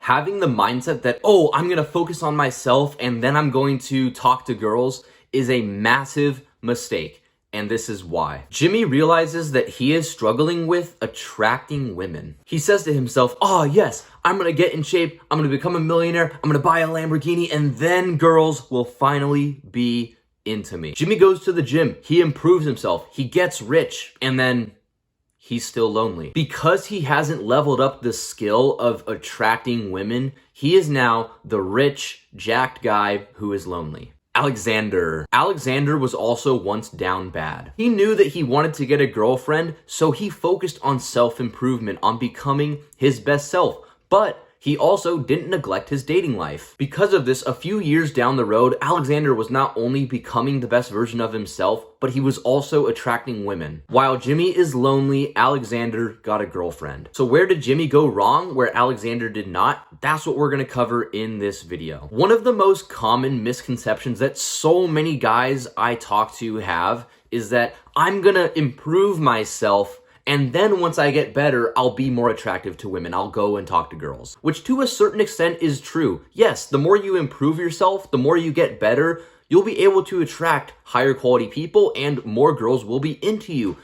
Having the mindset that, oh, I'm gonna focus on myself and then I'm going to talk to girls is a massive mistake. And this is why. Jimmy realizes that he is struggling with attracting women. He says to himself, oh yes, I'm gonna get in shape, I'm gonna become a millionaire, I'm gonna buy a Lamborghini, and then girls will finally be into me. Jimmy goes to the gym, he improves himself, he gets rich, and then he's still lonely. Because he hasn't leveled up the skill of attracting women, he is now the rich, jacked guy who is lonely. Alexander. Alexander was also once down bad. He knew that he wanted to get a girlfriend, so he focused on self-improvement, on becoming his best self. But he also didn't neglect his dating life. Because of this, a few years down the road, Alexander was not only becoming the best version of himself, but he was also attracting women. While Jimmy is lonely, Alexander got a girlfriend. So where did Jimmy go wrong where Alexander did not? That's what we're gonna cover in this video. One of the most common misconceptions that so many guys I talk to have is that I'm gonna improve myself, and then once I get better, I'll be more attractive to women. I'll go and talk to girls. Which to a certain extent is true. Yes, the more you improve yourself, the more you get better, you'll be able to attract higher quality people and more girls will be into you.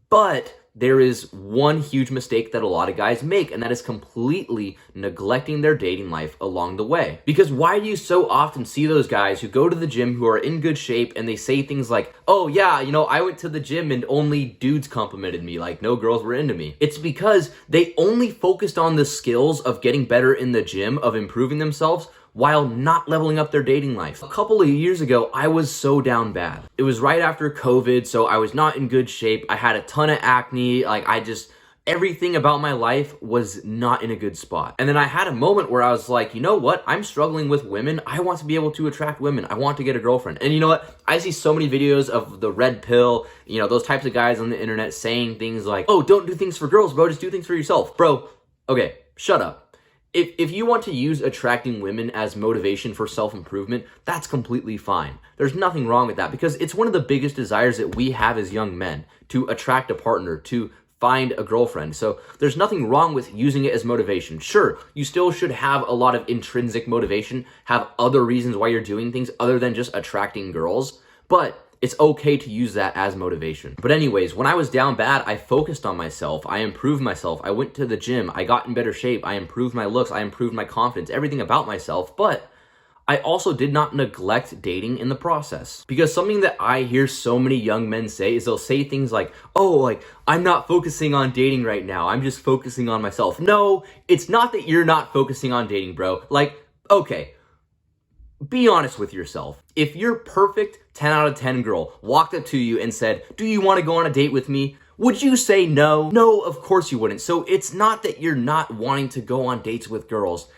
But there is one huge mistake that a lot of guys make, and that is completely neglecting their dating life along the way. Because why do you so often see those guys who go to the gym who are in good shape and they say things like, oh yeah, you know, I went to the gym and only dudes complimented me, like no girls were into me. It's because they only focused on the skills of getting better in the gym, of improving themselves, while not leveling up their dating life. A couple of years ago, I was so down bad. It was right after COVID, so I was not in good shape. I had a ton of acne, everything about my life was not in a good spot. And then I had a moment where I was like, you know what? I'm struggling with women. I want to be able to attract women. I want to get a girlfriend. And you know what? I see so many videos of the red pill, you know, those types of guys on the internet saying things like, oh, don't do things for girls, bro. Just do things for yourself. Bro, okay, shut up. If you want to use attracting women as motivation for self-improvement, that's completely fine. There's nothing wrong with that because it's one of the biggest desires that we have as young men, to attract a partner, to find a girlfriend. So there's nothing wrong with using it as motivation. Sure, you still should have a lot of intrinsic motivation, have other reasons why you're doing things other than just attracting girls, but it's okay to use that as motivation. But anyways, when I was down bad, I focused on myself. I improved myself. I went to the gym. I got in better shape. I improved my looks. I improved my confidence, everything about myself. But I also did not neglect dating in the process. Because something that I hear so many young men say is they'll say things like, oh, like, I'm not focusing on dating right now. I'm just focusing on myself. No, it's not that you're not focusing on dating, bro. Like, okay, be honest with yourself. If your perfect 10 out of 10 girl walked up to you and said, do you want to go on a date with me? Would you say no? No, of course you wouldn't. So it's not that you're not wanting to go on dates with girls.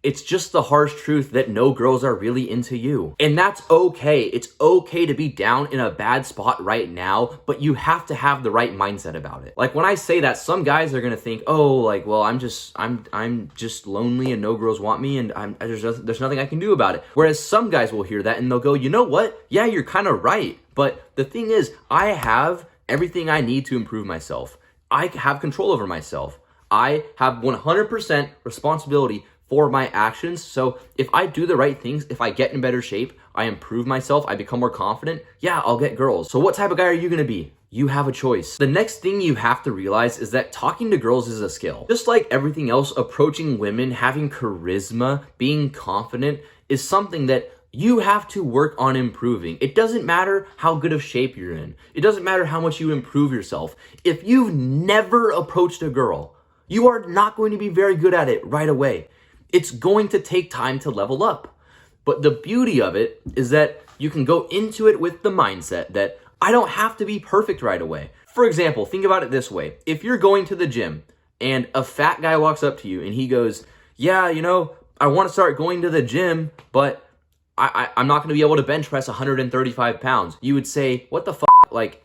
It's just the harsh truth that no girls are really into you. And that's okay. It's okay to be down in a bad spot right now, but you have to have the right mindset about it. Like when I say that, some guys are gonna think, oh, like, well, I'm just lonely and no girls want me and there's nothing I can do about it. Whereas some guys will hear that and they'll go, you know what? Yeah, you're kind of right. But the thing is, I have everything I need to improve myself. I have control over myself. I have 100% responsibility for my actions. So if I do the right things, if I get in better shape, I improve myself, I become more confident, yeah, I'll get girls. So what type of guy are you gonna be? You have a choice. The next thing you have to realize is that talking to girls is a skill. Just like everything else, approaching women, having charisma, being confident is something that you have to work on improving. It doesn't matter how good of shape you're in. It doesn't matter how much you improve yourself. If you've never approached a girl, you are not going to be very good at it right away. It's going to take time to level up. But the beauty of it is that you can go into it with the mindset that I don't have to be perfect right away. For example, think about it this way. If you're going to the gym and a fat guy walks up to you and he goes, yeah, you know, I want to start going to the gym, but I'm not going to be able to bench press 135 pounds. You would say, what the fuck? Like,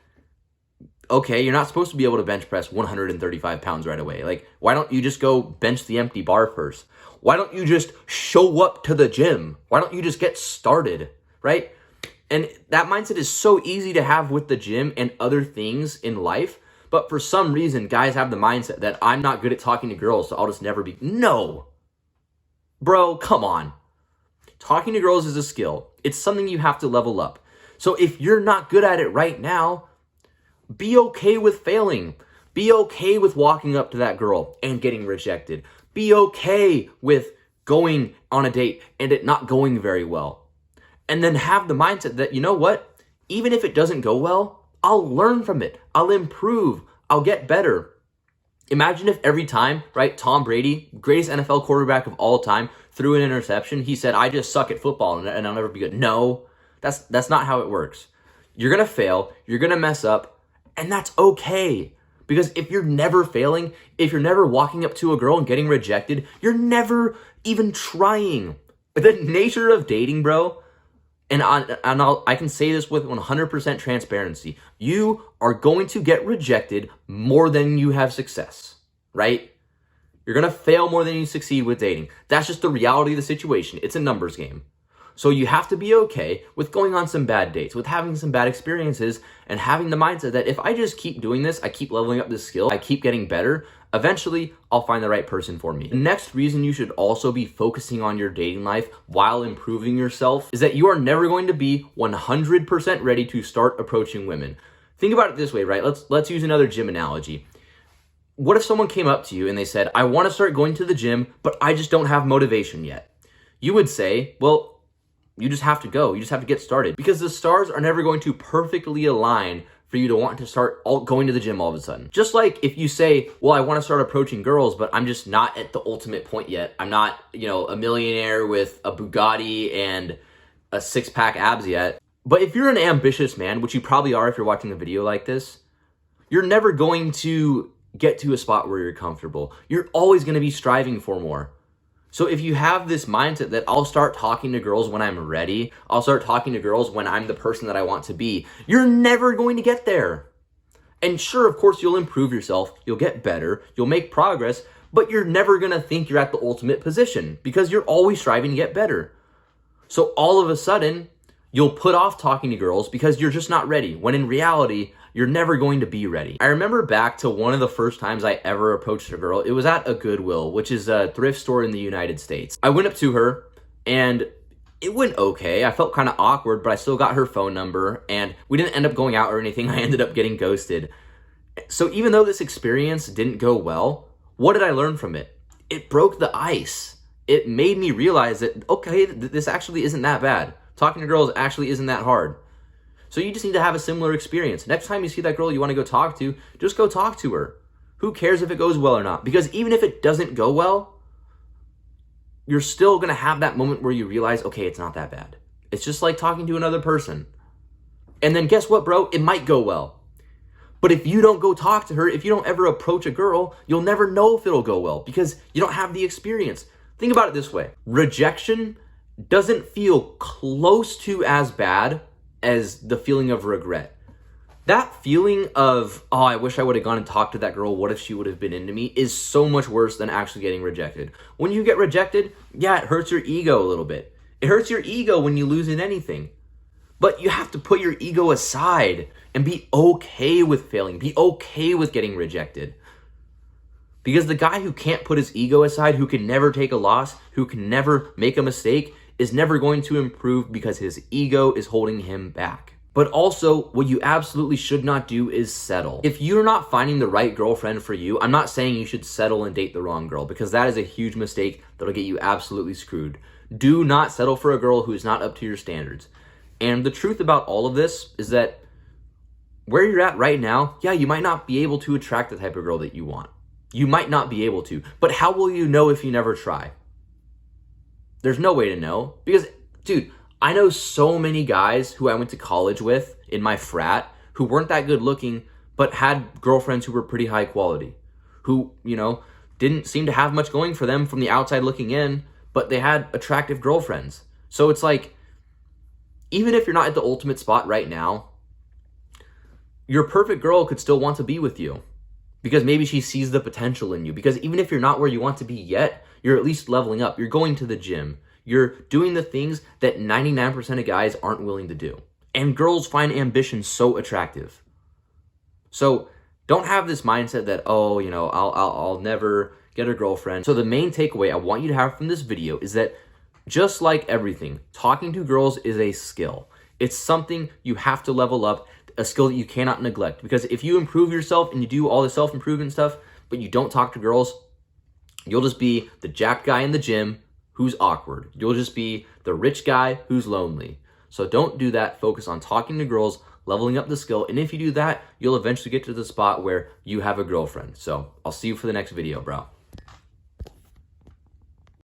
okay, you're not supposed to be able to bench press 135 pounds right away. Like, why don't you just go bench the empty bar first? Why don't you just show up to the gym? Why don't you just get started, right? And that mindset is so easy to have with the gym and other things in life. But for some reason, guys have the mindset that I'm not good at talking to girls, so I'll just never be. No, Bro, come on. Talking to girls is a skill. It's something you have to level up. So if you're not good at it right now, be okay with failing. Be okay with walking up to that girl and getting rejected. Be okay with going on a date and it not going very well. And then have the mindset that, you know what? Even if it doesn't go well, I'll learn from it. I'll improve. I'll get better. Imagine if every time, right, Tom Brady, greatest NFL quarterback of all time, threw an interception, he said, I just suck at football and I'll never be good. No, that's not how it works. You're going to fail. You're going to mess up. And that's okay. Because if you're never failing, if you're never walking up to a girl and getting rejected, you're never even trying. The nature of dating, bro, and I can say this with 100% transparency, you are going to get rejected more than you have success, right? You're going to fail more than you succeed with dating. That's just the reality of the situation. It's a numbers game. So you have to be okay with going on some bad dates, with having some bad experiences, and having the mindset that if I just keep doing this, I keep leveling up this skill, I keep getting better, eventually I'll find the right person for me. The next reason you should also be focusing on your dating life while improving yourself is that you are never going to be 100% ready to start approaching women. Think about it this way, right? Let's use another gym analogy. What if someone came up to you and they said, I want to start going to the gym, but I just don't have motivation yet? You would say, well, you just have to go. You just have to get started, because the stars are never going to perfectly align for you to want to start going to the gym all of a sudden. Just like if you say, well, I want to start approaching girls, but I'm just not at the ultimate point yet. I'm not, a millionaire with a Bugatti and a six-pack abs yet. But if you're an ambitious man, which you probably are if you're watching a video like this, you're never going to get to a spot where you're comfortable. You're always going to be striving for more. So if you have this mindset that I'll start talking to girls when I'm ready, I'll start talking to girls when I'm the person that I want to be, you're never going to get there. And sure, of course, you'll improve yourself, you'll get better, you'll make progress, but you're never going to think you're at the ultimate position because you're always striving to get better. So all of a sudden, you'll put off talking to girls because you're just not ready, when in reality, you're never going to be ready. I remember back to one of the first times I ever approached a girl. It was at a Goodwill, which is a thrift store in the United States. I went up to her and it went okay. I felt kind of awkward, but I still got her phone number and we didn't end up going out or anything. I ended up getting ghosted. So even though this experience didn't go well, what did I learn from it? It broke the ice. It made me realize that, okay, this actually isn't that bad. Talking to girls actually isn't that hard. So you just need to have a similar experience. Next time you see that girl you want to go talk to, just go talk to her. Who cares if it goes well or not? Because even if it doesn't go well, you're still going to have that moment where you realize, okay, it's not that bad. It's just like talking to another person. And then guess what, bro? It might go well. But if you don't go talk to her, if you don't ever approach a girl, you'll never know if it'll go well because you don't have the experience. Think about it this way. Rejection doesn't feel close to as bad as the feeling of regret. That feeling of, oh, I wish I would have gone and talked to that girl, what if she would have been into me, is so much worse than actually getting rejected. When you get rejected, yeah, it hurts your ego a little bit. It hurts your ego when you lose in anything. But you have to put your ego aside and be okay with failing, be okay with getting rejected. Because the guy who can't put his ego aside, who can never take a loss, who can never make a mistake, is never going to improve because his ego is holding him back. But also, what you absolutely should not do is settle. If you're not finding the right girlfriend for you, I'm not saying you should settle and date the wrong girl because that is a huge mistake that'll get you absolutely screwed. Do not settle for a girl who is not up to your standards. And the truth about all of this is that where you're at right now, yeah, you might not be able to attract the type of girl that you want. You might not be able to, but how will you know if you never try? There's no way to know because, dude, I know so many guys who I went to college with in my frat who weren't that good looking, but had girlfriends who were pretty high quality, who, didn't seem to have much going for them from the outside looking in, but they had attractive girlfriends. So it's like, even if you're not at the ultimate spot right now, your perfect girl could still want to be with you because maybe she sees the potential in you. Because even if you're not where you want to be yet, you're at least leveling up. You're going to the gym. You're doing the things that 99% of guys aren't willing to do. And girls find ambition so attractive. So don't have this mindset that, I'll never get a girlfriend. So the main takeaway I want you to have from this video is that just like everything, talking to girls is a skill. It's something you have to level up, a skill that you cannot neglect. Because if you improve yourself and you do all the self-improvement stuff, but you don't talk to girls, you'll just be the jack guy in the gym who's awkward. You'll just be the rich guy who's lonely. So don't do that. Focus on talking to girls, leveling up the skill. And if you do that, you'll eventually get to the spot where you have a girlfriend. So I'll see you for the next video, bro.